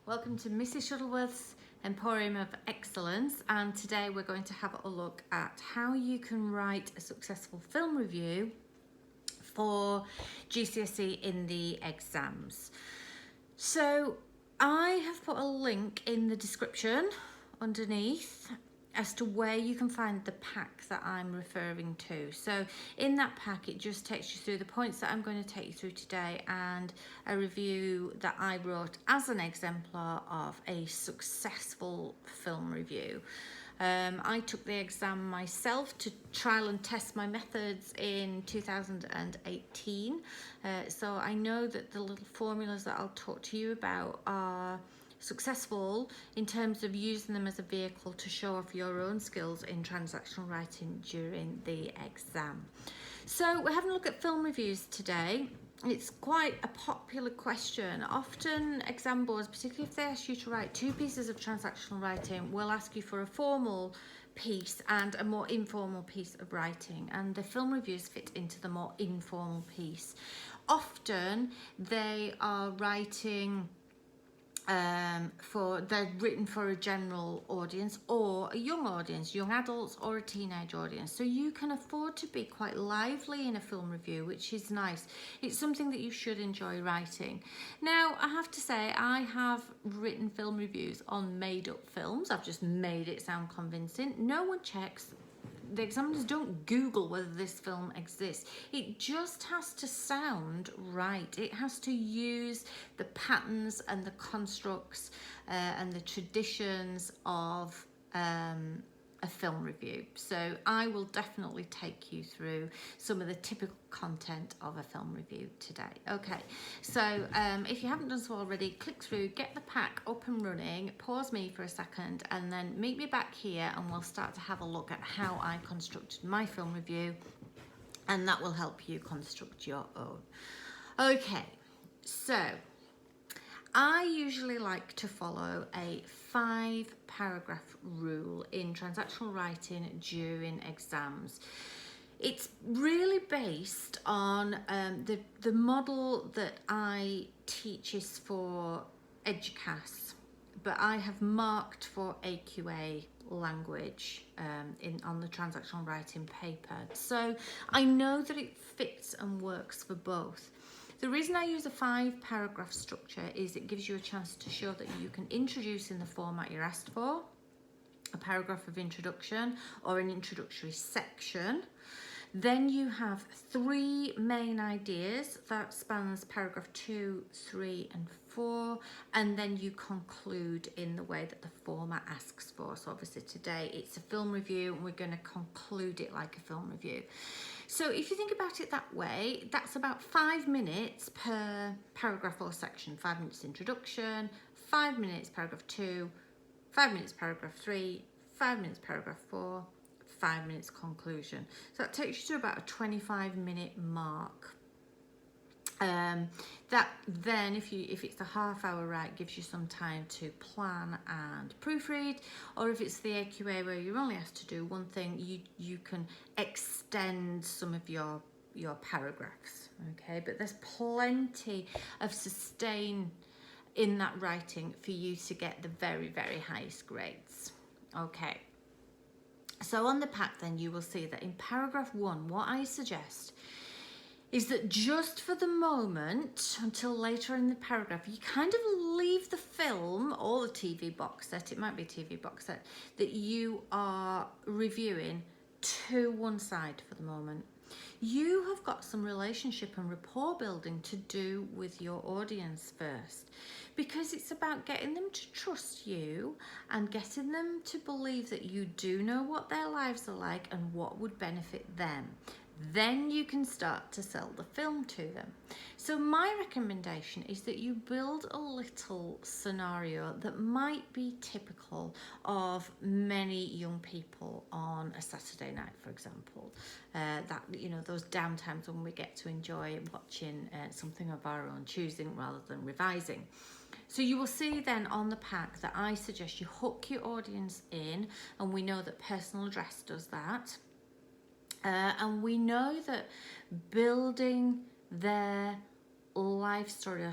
Welcome to Mrs. Shuttleworth's Emporium of Excellence, and today we're going to have a look at how you can write a successful film review for GCSE in the exams. So I have put a link in the description underneath as to where you can find the pack that I'm referring to. So in that pack, it just takes you through the points that I'm going to take you through today and a review that I wrote as an exemplar of a successful film review. I took the exam myself to trial and test my methods in 2018. So I know that the little formulas that I'll talk to you about are successful in terms of using them as a vehicle to show off your own skills in transactional writing during the exam. So we're having a look at film reviews today. It's quite a popular question. Often exam boards, particularly if they ask you to write two pieces of transactional writing, will ask you for a formal piece and a more informal piece of writing, and the film reviews fit into the more informal piece. Often they are writing they're written for a general audience or a young audience, young adults or a teenage audience. So you can afford to be quite lively in a film review, which is nice. It's something that you should enjoy writing. Now, I have to say, I have written film reviews on made up films. I've just made it sound convincing. No one checks. The examiners don't Google whether this film exists. It just has to sound right. It has to use the patterns and the constructs and the traditions of a film review. So I will definitely take you through some of the typical content of a film review today. Okay, so if you haven't done so already, click through, get the pack up and running, pause me for a second, and then meet me back here and we'll start to have a look at how I constructed my film review, and that will help you construct your own. Okay, so I usually like to follow a 5-paragraph rule in transactional writing during exams. It's really based on the model that I teach is for EDUCAS, but I have marked for AQA language on the transactional writing paper. So I know that it fits and works for both. The reason I use a 5-paragraph structure is it gives you a chance to show that you can introduce in the format you're asked for, a paragraph of introduction or an introductory section. Then you have 3 main ideas that spans paragraph 2, 3 and 4, and then you conclude in the way that the format asks for. So obviously today it's a film review and we're going to conclude it like a film review. So if you think about it that way, that's about 5 minutes per paragraph or section. 5 minutes introduction, 5 minutes paragraph 2, 5 minutes paragraph 3, 5 minutes paragraph 4, 5 minutes conclusion. So that takes you to about a 25-minute mark. That then, if it's a half-hour write, gives you some time to plan and proofread, or if it's the AQA where you're only asked to do one thing, you can extend some of your paragraphs. Okay, but there's plenty of sustain in that writing for you to get the very, very highest grades. Okay. So on the pack then you will see that in paragraph 1, what I suggest is that just for the moment, until later in the paragraph, you kind of leave the film or the TV box set, it might be a TV box set, that you are reviewing to one side for the moment. You have got some relationship and rapport building to do with your audience first, because it's about getting them to trust you and getting them to believe that you do know what their lives are like and what would benefit them. Then you can start to sell the film to them. So my recommendation is that you build a little scenario that might be typical of many young people on a Saturday night, for example. That, you know, those downtimes when we get to enjoy watching something of our own choosing rather than revising. So you will see then on the pack that I suggest you hook your audience in, and we know that personal address does that. And we know that building their life story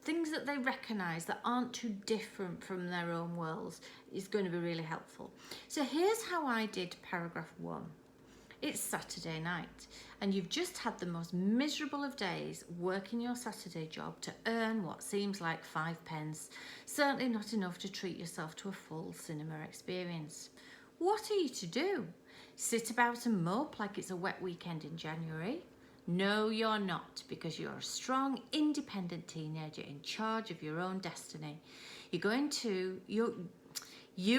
things that they recognise that aren't too different from their own worlds is going to be really helpful. So here's how I did paragraph 1. It's Saturday night and you've just had the most miserable of days working your Saturday job to earn what seems like 5 pence, certainly not enough to treat yourself to a full cinema experience. What are you to do? Sit about and mope like it's a wet weekend in January? No, you're not, because you're a strong, independent teenager in charge of your own destiny. You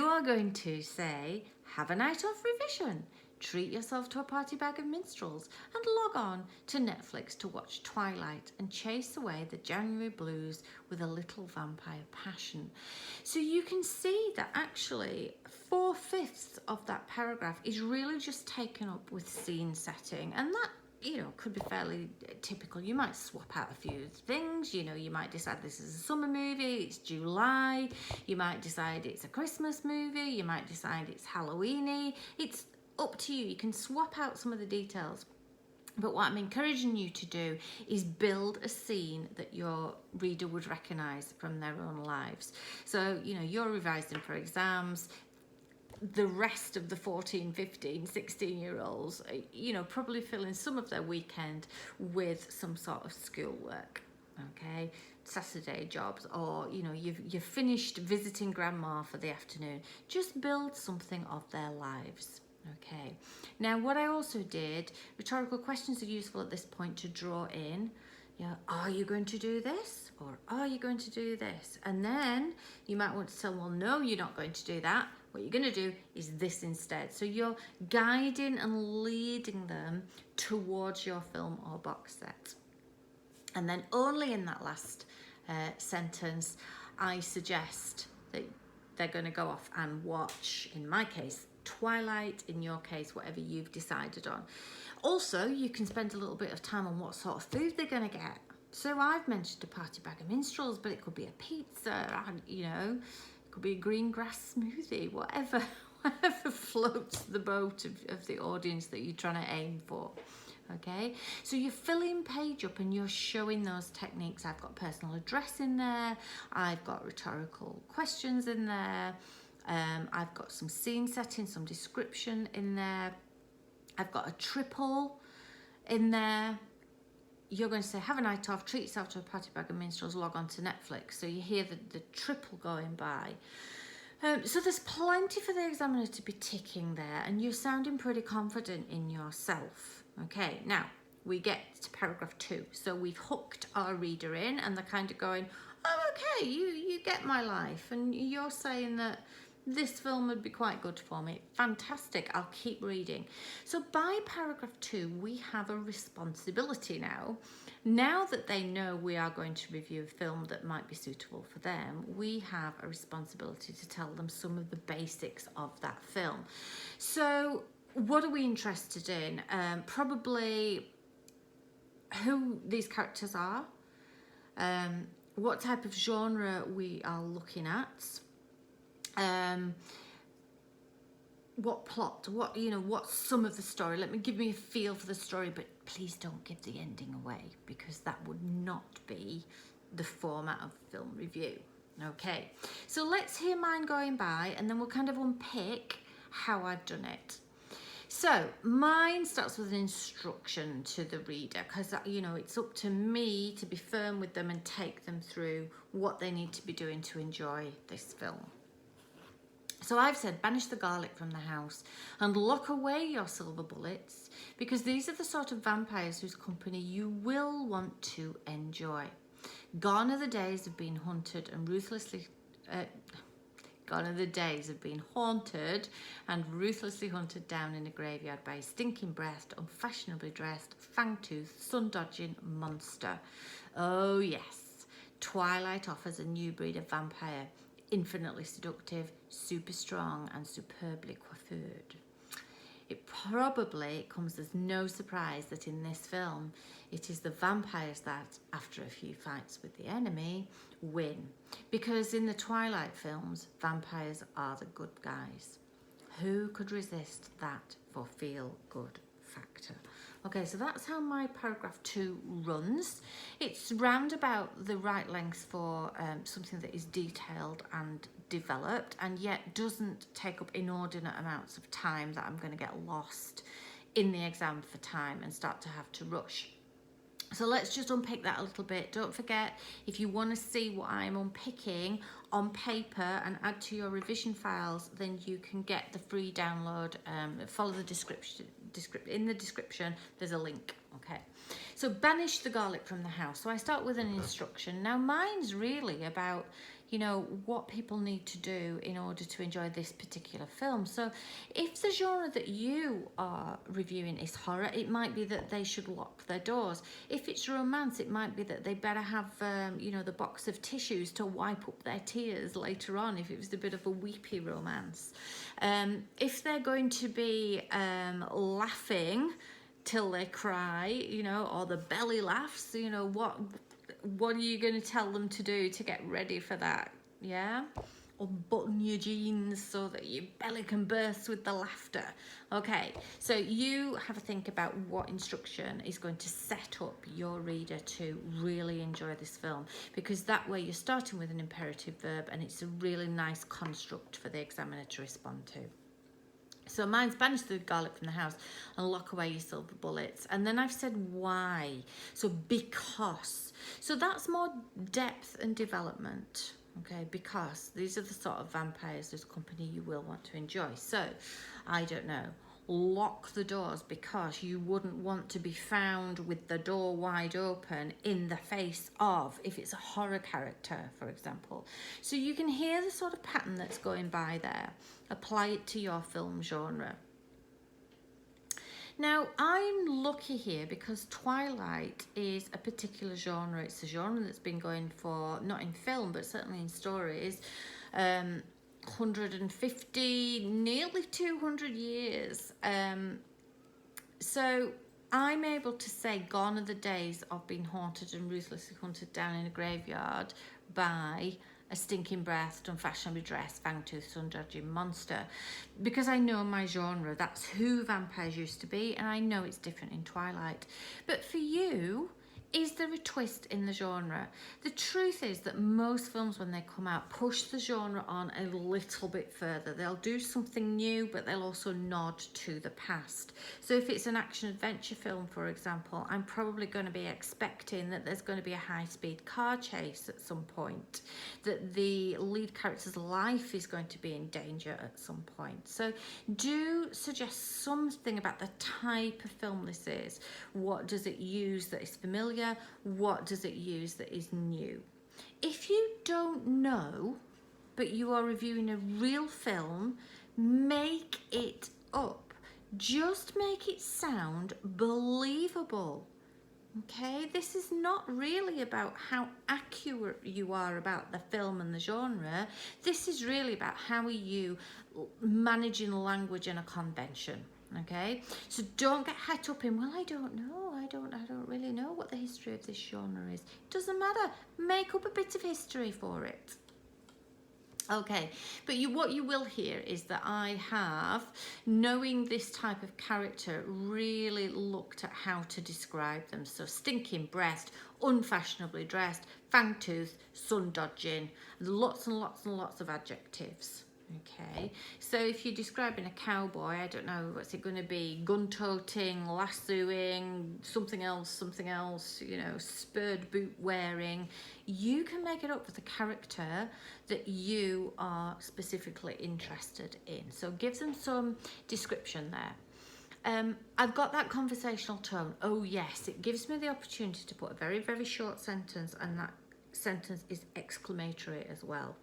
are going to say, have a night off revision, treat yourself to a party bag of minstrels, and log on to Netflix to watch Twilight and chase away the January blues with a little vampire passion. So you can see that actually 4/5 of that paragraph is really just taken up with scene setting, and that, you know, could be fairly typical. You might swap out a few things, you know, you might decide this is a summer movie, it's July, you might decide it's a Christmas movie, you might decide it's Halloween-y. It's up to you. You can swap out some of the details. But what I'm encouraging you to do is build a scene that your reader would recognise from their own lives. So, you know, you're revising for exams. The rest of the 14, 15, 16-year-olds, you know, probably filling some of their weekend with some sort of schoolwork, okay? Saturday jobs, or, you know, you've finished visiting grandma for the afternoon. Just build something of their lives. Okay, now what I also did, rhetorical questions are useful at this point to draw in, you know, are you going to do this? Or are you going to do this? And then you might want to tell them, well, no, you're not going to do that. What you're going to do is this instead. So you're guiding and leading them towards your film or box set. And then only in that last sentence, I suggest that they're going to go off and watch, in my case, Twilight, in your case, whatever you've decided on. Also, you can spend a little bit of time on what sort of food they're going to get. So I've mentioned a party bag of minstrels, but it could be a pizza, and, you know, it could be a green grass smoothie, whatever floats the boat of the audience that you're trying to aim for. Okay, so you're filling page up and you're showing those techniques. I've got personal address in there, I've got rhetorical questions in there, I've got some scene setting, some description in there, I've got a triple in there. You're going to say, have a night off, treat yourself to a party bag of minstrels, log on to Netflix. So you hear the triple going by. So there's plenty for the examiner to be ticking there, and you're sounding pretty confident in yourself. Okay, now we get to paragraph 2. So we've hooked our reader in and they're kind of going, oh, okay, you get my life. And you're saying that this film would be quite good for me. Fantastic, I'll keep reading. So by paragraph 2, we have a responsibility now. Now that they know we are going to review a film that might be suitable for them, we have a responsibility to tell them some of the basics of that film. So what are we interested in? Probably who these characters are, what type of genre we are looking at, what plot, what's some of the story. Give me a feel for the story, but please don't give the ending away, because that would not be the format of film review. Okay, so let's hear mine going by, and then we'll kind of unpick how I've done it. So mine starts with an instruction to the reader, because it's up to me to be firm with them and take them through what they need to be doing to enjoy this film. So I've said, banish the garlic from the house and lock away your silver bullets, because these are the sort of vampires whose company you will want to enjoy. Gone are the days of being hunted and ruthlessly Gone are the days of being haunted and ruthlessly hunted down in a graveyard by a stinking-breathed, unfashionably dressed, fang-toothed, sun-dodging monster. Oh yes, Twilight offers a new breed of vampire, infinitely seductive, super strong, and superbly coiffured. It probably comes as no surprise that in this film, it is the vampires that, after a few fights with the enemy, win. Because in the Twilight films, vampires are the good guys. Who could resist that for feel-good factor? Okay, so that's how my paragraph 2 runs. It's round about the right length for something that is detailed and developed, and yet doesn't take up inordinate amounts of time that I'm going to get lost in the exam for time and start to have to rush. So let's just unpick that a little bit. Don't forget, if you want to see what I'm unpicking on paper and add to your revision files, then you can get the free download. Follow the description. In the description, there's a link. Okay. So banish the garlic from the house. So I start with an instruction. Now mine's really about, you know, what people need to do in order to enjoy this particular film. So if the genre that you are reviewing is horror, it might be that they should lock their doors. If it's romance, it might be that they better have, you know, the box of tissues to wipe up their tears later on if it was a bit of a weepy romance. If they're going to be laughing till they cry, you know, or the belly laughs, you know, what are you going to tell them to do to get ready for that? Yeah? Or button your jeans so that your belly can burst with the laughter. Okay, so you have a think about what instruction is going to set up your reader to really enjoy this film, because that way you're starting with an imperative verb and it's a really nice construct for the examiner to respond to. So mine's banish the garlic from the house and lock away your silver bullets. And then I've said why. So because. So that's more depth and development. Okay, because these are the sort of vampires whose company you will want to enjoy. So, I don't know. Lock the doors because you wouldn't want to be found with the door wide open in the face of, if it's a horror character, for example. So you can hear the sort of pattern that's going by there. Apply it to your film genre. Now, I'm lucky here because Twilight is a particular genre. It's a genre that's been going for, not in film, but certainly in stories, 150, nearly 200 years. So I'm able to say gone are the days of being haunted and ruthlessly hunted down in a graveyard by a stinking breathed, unfashionably dressed, fang-toothed, sun-dodging monster. Because I know my genre, that's who vampires used to be, and I know it's different in Twilight. But for you, is there a twist in the genre? The truth is that most films, when they come out, push the genre on a little bit further. They'll do something new, but they'll also nod to the past. So if it's an action-adventure film, for example, I'm probably going to be expecting that there's going to be a high-speed car chase at some point, that the lead character's life is going to be in danger at some point. So do suggest something about the type of film this is. What does it use that is familiar? What does it use that is new? If you don't know, but you are reviewing a real film, make it up. Just make it sound believable. Okay, this is not really about how accurate you are about the film and the genre. This is really about how are you managing language and a convention. Okay, so don't get het up in, well, I don't know, I don't really know what the history of this genre is. It doesn't matter. Make up a bit of history for it. Okay, but what you will hear is that I have, knowing this type of character, really looked at how to describe them. So stinking breast, unfashionably dressed, fang-toothed, sun-dodging, lots and lots and lots of adjectives. Okay, so if you're describing a cowboy, I don't know, what's it going to be? Gun-toting, lassoing, something else, you know, spurred boot wearing. You can make it up with the character that you are specifically interested in. So give them some description there. I've got that conversational tone. Oh yes, it gives me the opportunity to put a very, very short sentence, and that sentence is exclamatory as well.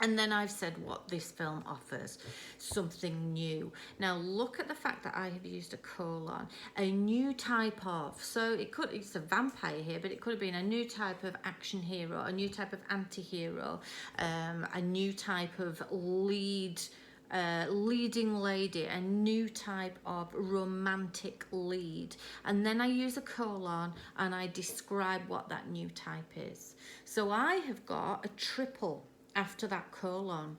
And then I've said what this film offers, something new. Now look at the fact that I have used a colon, a new type of, so it's a vampire here, but it could have been a new type of action hero, a new type of anti-hero, a new type of leading lady, a new type of romantic lead. And then I use a colon and I describe what that new type is. So I have got a triple after that colon.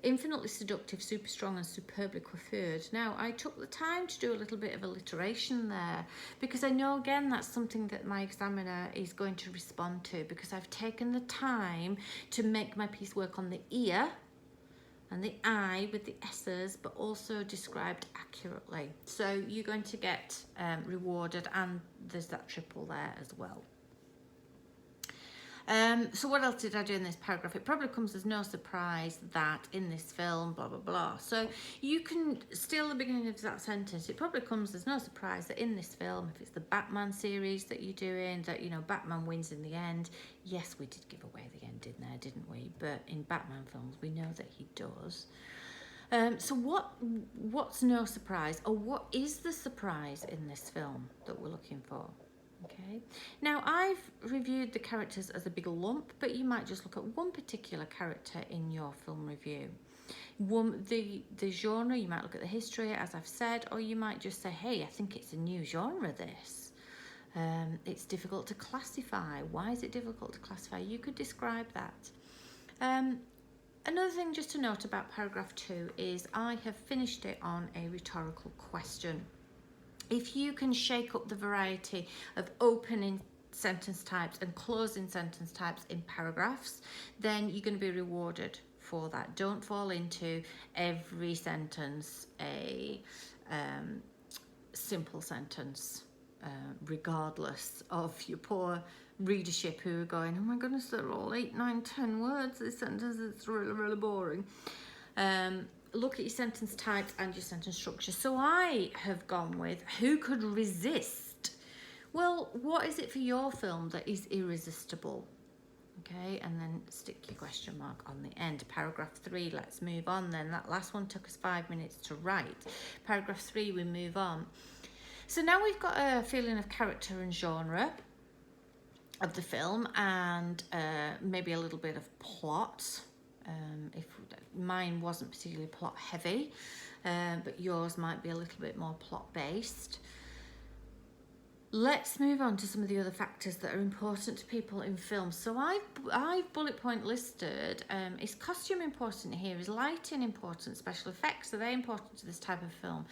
Infinitely seductive, super strong and superbly coiffured. Now, I took the time to do a little bit of alliteration there because I know, again, that's something that my examiner is going to respond to, because I've taken the time to make my piece work on the ear and the eye with the S's, but also described accurately. So you're going to get rewarded, and there's that triple there as well. So what else did I do in this paragraph? It probably comes as no surprise that in this film, blah, blah, blah. So you can steal the beginning of that sentence. It probably comes as no surprise that in this film, if it's the Batman series that you're doing, that, you know, Batman wins in the end. Yes, we did give away the ending there, didn't we? But in Batman films, we know that he does. So what's no surprise, or what is the surprise in this film that we're looking for? Okay, now I've reviewed the characters as a big lump, but you might just look at one particular character in your film review. The genre, you might look at the history, as I've said, or you might just say, hey, I think it's a new genre, this. It's difficult to classify. Why is it difficult to classify? You could describe that. Another thing just to note about paragraph 2 is I have finished it on a rhetorical question. If you can shake up the variety of opening sentence types and closing sentence types in paragraphs, then you're going to be rewarded for that. Don't fall into every sentence a simple sentence, regardless of your poor readership who are going, oh my goodness, they're all 8, 9, 10 words, this sentence is really, really boring. Look at your sentence types and your sentence structure. So I have gone with, who could resist? Well, what is it for your film that is irresistible? Okay, and then stick your question mark on the end. Paragraph 3, let's move on then. That last one took us 5 minutes to write. Paragraph 3, we move on. So now we've got a feeling of character and genre of the film, and maybe a little bit of plot. If mine wasn't particularly plot heavy, but yours might be a little bit more plot based. Let's move on to some of the other factors that are important to people in film. So I've bullet point listed, is costume important here? Is lighting important? Special effects, are they important to this type of film?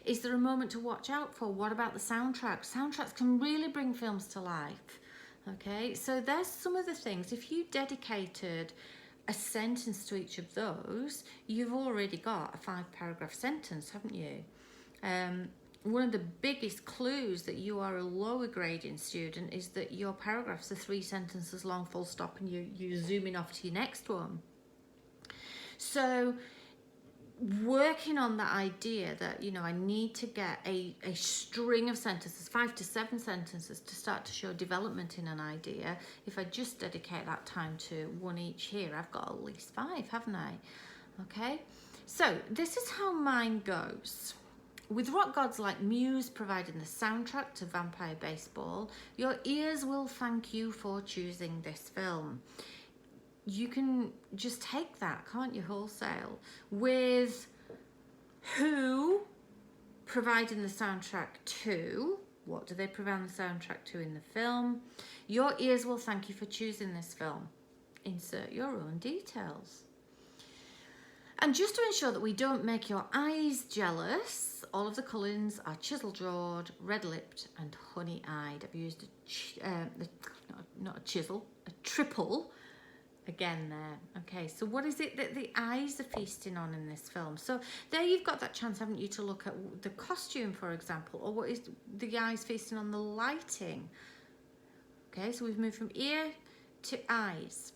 Is there a moment to watch out for? What about the soundtrack? Soundtracks can really bring films to life. Okay, so there's some of the things. If you dedicated a sentence to each of those, you've already got a 5-paragraph sentence, haven't you? One of the biggest clues that you are a lower grading student is that your paragraphs are 3 sentences long, full stop, and you're zooming off to your next one. So working on that idea that, you know, I need to get a string of sentences, 5 to 7 sentences, to start to show development in an idea. If I just dedicate that time to one each here, I've got at least 5, haven't I? Okay, so this is how mine goes. With rock gods like Muse providing the soundtrack to Vampire Baseball, your ears will thank you for choosing this film. You can just take that, can't you, wholesale? With who providing the soundtrack to, what do they provide the soundtrack to in the film? Your ears will thank you for choosing this film. Insert your own details. And just to ensure that we don't make your eyes jealous, all of the Cullens are chisel-jawed, red-lipped and honey-eyed. I've used not a chisel, a triple again there. Okay, so what is it that the eyes are feasting on in this film? So there you've got that chance, haven't you, to look at the costume, for example, or what is the eyes feasting on? The lighting. Okay, so we've moved from ear to eyes.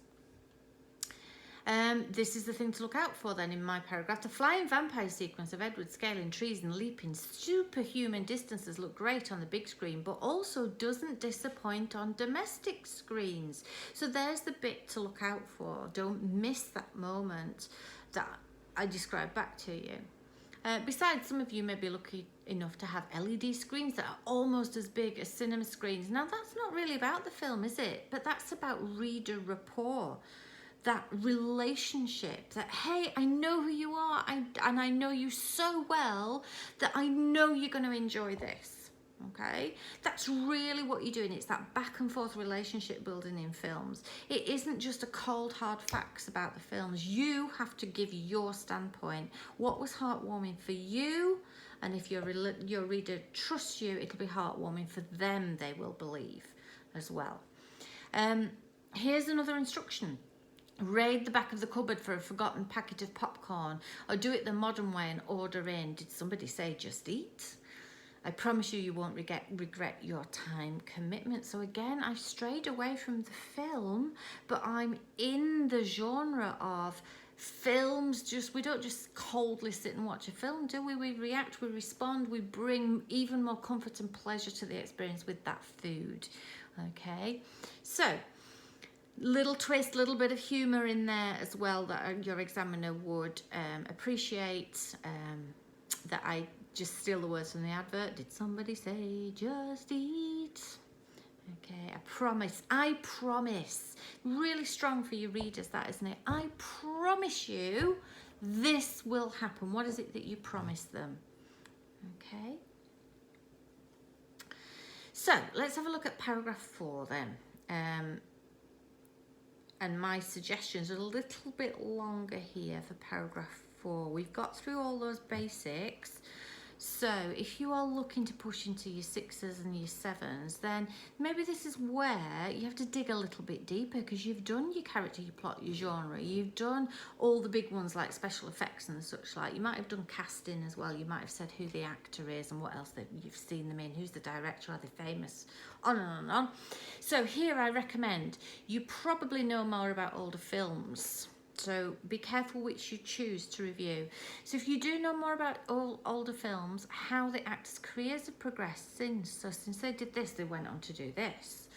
This is the thing to look out for then in my paragraph. The flying vampire sequence of Edward scaling trees and leaping superhuman distances look great on the big screen, but also doesn't disappoint on domestic screens. So there's the bit to look out for. Don't miss that moment that I described back to you. Besides, some of you may be lucky enough to have LED screens that are almost as big as cinema screens. Now, that's not really about the film, is it? But that's about reader rapport. That relationship, that, hey, I know who you are, and I know you so well that I know you're going to enjoy this. Okay, that's really what you're doing. It's that back and forth relationship building in films. It isn't just a cold hard facts about the films. You have to give your standpoint. What was heartwarming for you, and if your reader trusts you, it'll be heartwarming for them, they will believe as well. Here's another instruction. Raid the back of the cupboard for a forgotten packet of popcorn, or do it the modern way and order in. Did somebody say just eat? I promise you, you won't regret your time commitment. So again, I've strayed away from the film, but I'm in the genre of films. We don't just coldly sit and watch a film, do we? We react, we respond, we bring even more comfort and pleasure to the experience with that food. Okay, so little twist, little bit of humor in there as well that your examiner would appreciate. That I just steal the words from the advert. Did somebody say just eat? Okay, I promise. Really strong for your readers, that, isn't it? I promise you this will happen. What is it that you promise them? Okay. So let's have a look at paragraph 4 then. And my suggestions are a little bit longer here for paragraph 4. We've got through all those basics. So if you are looking to push into your 6s and your 7s, then maybe this is where you have to dig a little bit deeper, because you've done your character, your plot, your genre. You've done all the big ones like special effects and such like. You might have done casting as well. You might have said who the actor is and what else that you've seen them in, who's the director, are they famous, on and on and on. So here I recommend, you probably know more about older films. So be careful which you choose to review. So if you do know more about older films, how the actors' careers have progressed since. So since they did this, they went on to do this.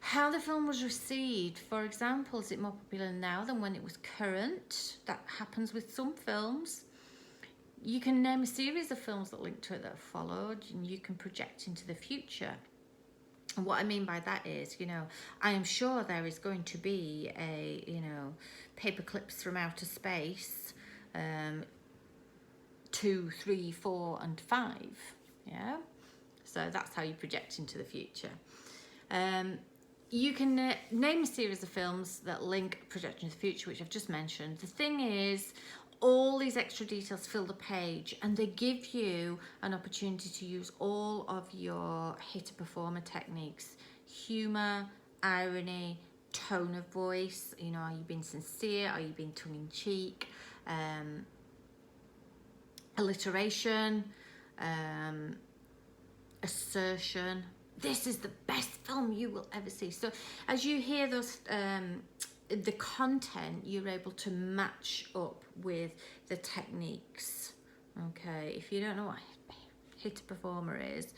How the film was received. For example, is it more popular now than when it was current? That happens with some films. You can name a series of films that link to it that have followed, and you can project into the future. And what I mean by that is, I am sure there is going to be a, Paper Clips from Outer Space, 2, 3, 4, and 5. Yeah, so that's how you project into the future. You can name a series of films that link projection to the future, which I've just mentioned. The thing is, all these extra details fill the page, and they give you an opportunity to use all of your hitter-performer techniques. Humour, irony, tone of voice. Are you being sincere? Are you being tongue-in-cheek? Alliteration, assertion. This is the best film you will ever see. So as you hear those the content, you're able to match up with the techniques. Okay, if you don't know what hitter performer is,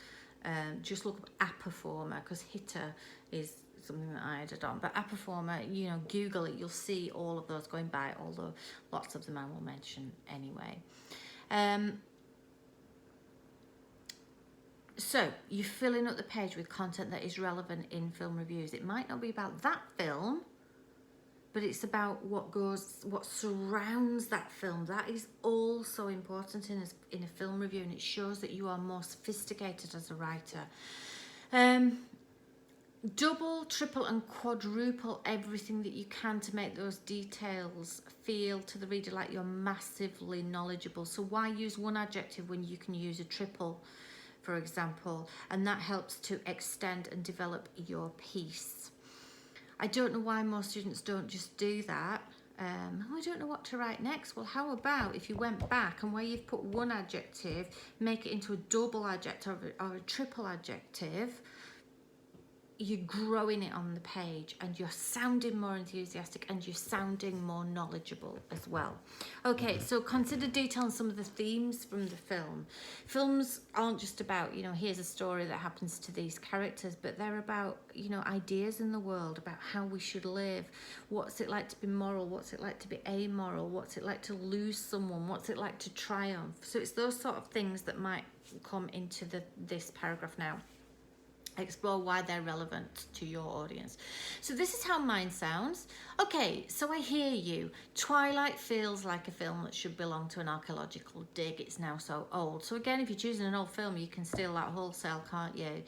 just look up a performer, because hitter is something that I added on. But a performer, Google it, you'll see all of those going by, although lots of them I will mention anyway. So you're filling up the page with content that is relevant in film reviews. It might not be about that film, but it's about what surrounds that film. That is also important in a film review, and it shows that you are more sophisticated as a writer. Double, triple, and quadruple everything that you can to make those details feel to the reader like you're massively knowledgeable. So why use one adjective when you can use a triple, for example, and that helps to extend and develop your piece. I don't know why most students don't just do that. I don't know what to write next. Well, how about if you went back and where you've put one adjective, make it into a double adjective or a triple adjective. You're growing it on the page, and you're sounding more enthusiastic, and you're sounding more knowledgeable as well. Okay, so consider detail on some of the themes from the film. Films aren't just about, here's a story that happens to these characters, but they're about, ideas in the world, about how we should live. What's it like to be moral? What's it like to be amoral? What's it like to lose someone? What's it like to triumph? So it's those sort of things that might come into this paragraph now. explore why they're relevant to your audience. So this is how mine sounds. Okay, so I hear you. Twilight feels like a film that should belong to an archaeological dig. It's now so old. So again, if you're choosing an old film, you can steal that wholesale, can't you?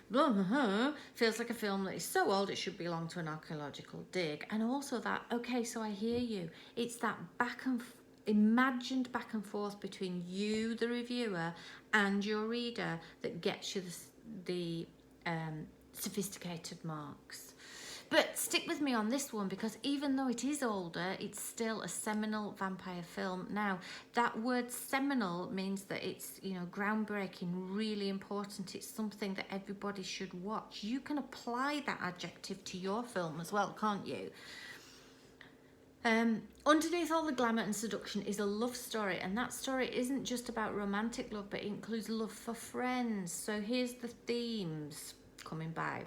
Blah, blah, blah, feels like a film that is so old it should belong to an archaeological dig. And also that, okay, so I hear you. It's that imagined back and forth between you, the reviewer, and your reader that gets you the sophisticated marks. But stick with me on this one, because even though it is older, it's still a seminal vampire film. Now, that word seminal means that it's, you know, groundbreaking, really important. It's something that everybody should watch. You can apply that adjective to your film as well, can't you? Underneath all the glamour and seduction is a love story, and that story isn't just about romantic love, but it includes love for friends. So here's the themes coming by.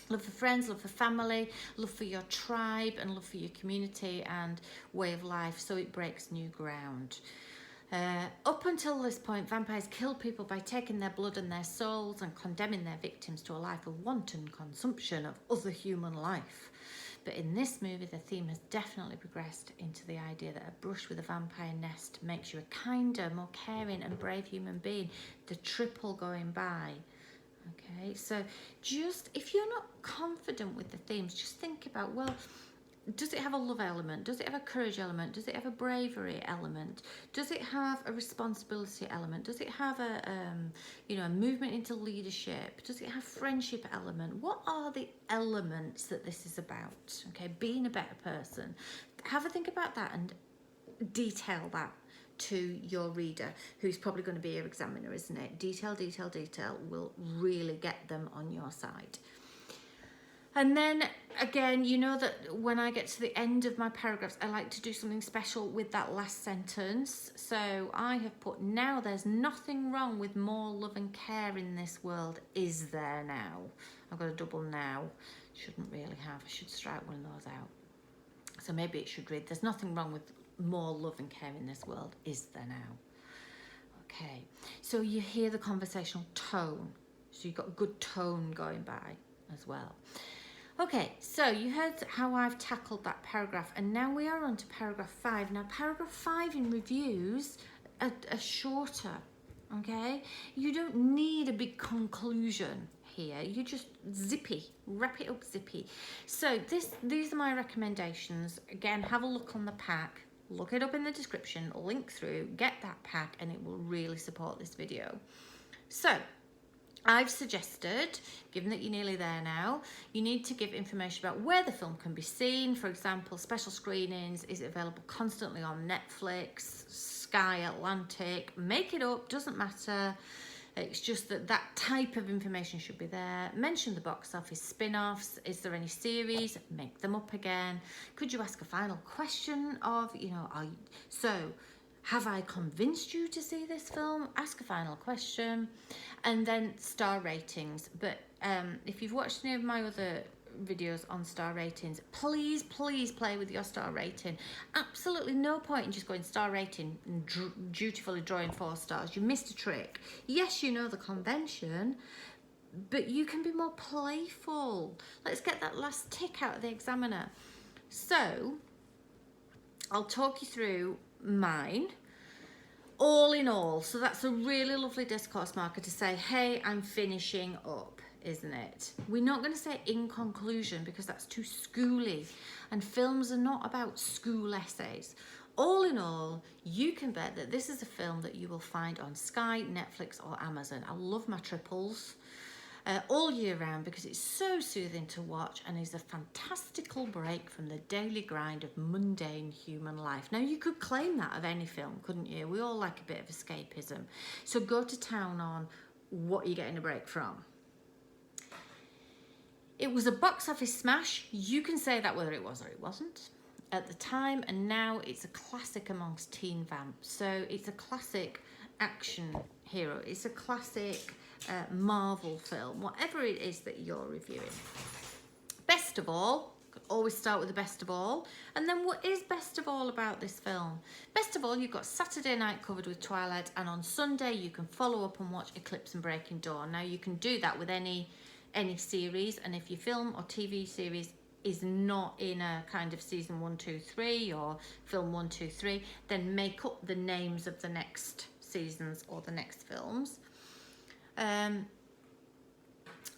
Love for friends, love for family, love for your tribe, and love for your community and way of life, so it breaks new ground. Up until this point, vampires kill people by taking their blood and their souls and condemning their victims to a life of wanton consumption of other human life. But in this movie, the theme has definitely progressed into the idea that a brush with a vampire nest makes you a kinder, more caring and brave human being. The triple going by. Okay, so just, if you're not confident with the themes, just think about, well, does it have a love element? Does it have a courage element? Does it have a bravery element? Does it have a responsibility element? Does it have a a movement into leadership? Does it have friendship element? What are the elements that this is about? Okay, being a better person. Have a think about that and detail that to your reader, who's probably going to be your examiner, isn't it? Detail, detail, detail will really get them on your side. And then again, you know that when I get to the end of my paragraphs, I like to do something special with that last sentence. So I have put, now there's nothing wrong with more love and care in this world, is there now? I've got a double now. Shouldn't really have. I should strike one of those out. So maybe it should read, there's nothing wrong with more love and care in this world, is there now? Okay, so you hear the conversational tone. So you've got good tone going by as well. Okay, so you heard how I've tackled that paragraph, and now we are on to paragraph 5. Now, paragraph 5 in reviews are shorter, okay? You don't need a big conclusion here. You just zippy, wrap it up zippy. So these are my recommendations. Again, have a look on the pack. Look it up in the description, link through, get that pack, and it will really support this video. So, I've suggested, given that you're nearly there now, you need to give information about where the film can be seen. For example, special screenings, is it available constantly on Netflix, Sky, Atlantic? Make it up, doesn't matter. It's just that type of information should be there. Mention the box office spin-offs. Is there any series? Make them up again. Could you ask a final question of, have I convinced you to see this film? Ask a final question. And then star ratings. But if you've watched any of my other videos on star ratings, please play with your star rating. Absolutely no point in just going star rating and dutifully drawing 4 stars. You missed a trick. Yes, you know the convention, but you can be more playful. Let's get that last tick out of the examiner. So I'll talk you through mine. All in all, so that's a really lovely discourse marker to say, hey, I'm finishing up, isn't it? We're not going to say in conclusion, because that's too schooly, and films are not about school essays. All in all, you can bet that this is a film that you will find on Sky, Netflix or Amazon. I love my triples all year round, because it's so soothing to watch and is a fantastical break from the daily grind of mundane human life. Now, you could claim that of any film, couldn't you? We all like a bit of escapism. So go to town on what you're getting a break from. It was a box office smash. You can say that whether it was or it wasn't at the time, and now it's a classic amongst teen vamps. So it's a classic action hero. It's a classic Marvel film, whatever it is that you're reviewing. Best of all, always start with the best of all. And then what is best of all about this film? Best of all, you've got Saturday night covered with Twilight, and on Sunday you can follow up and watch Eclipse and Breaking Dawn. Now, you can do that with any any series, and if your film or TV series is not in a kind of season 1, 2, 3 or film 1, 2, 3, then make up the names of the next seasons or the next films,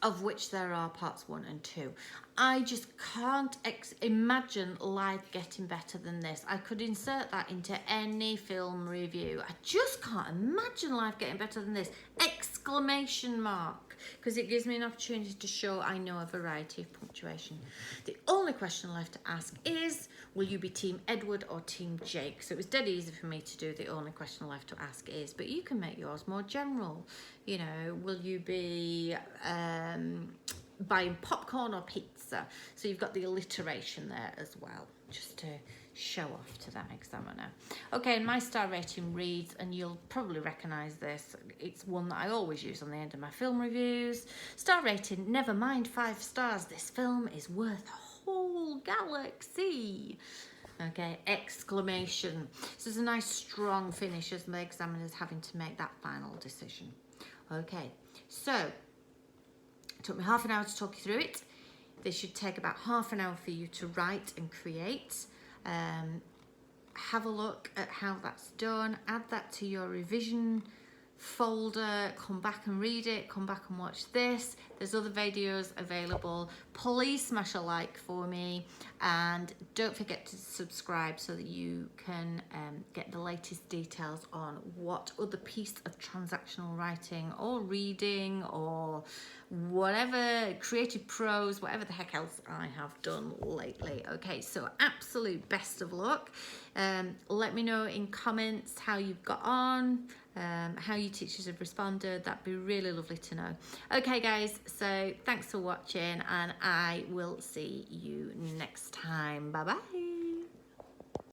of which there are parts 1 and 2. I just can't imagine life getting better than this. I could insert that into any film review. I just can't imagine life getting better than this! Exclamation mark! Because it gives me an opportunity to show I know a variety of punctuation. The only question left to ask is, will you be Team Edward or Team Jake? So it was dead easy for me to do the only question left to ask is, but you can make yours more general. You know, will you be buying popcorn or pizza? So you've got the alliteration there as well, just to show off to that examiner. Okay, and my star rating reads, and you'll probably recognise this, it's one that I always use on the end of my film reviews. Star rating, never mind 5 stars, this film is worth a whole galaxy. Okay, exclamation. So it's a nice strong finish as the examiner's having to make that final decision. Okay, so it took me half an hour to talk you through it. This should take about half an hour for you to write and create. Have a look at how that's done, add that to your revision folder, come back and read it, come back and watch this. There's other videos available. Please smash a like for me, and don't forget to subscribe so that you can get the latest details on what other piece of transactional writing or reading or whatever, creative prose, whatever the heck else I have done lately. Okay, so absolute best of luck. Let me know in comments how you've got on, how your teachers have responded. That'd be really lovely to know. Okay guys, so thanks for watching, and I will see you next time. Bye bye.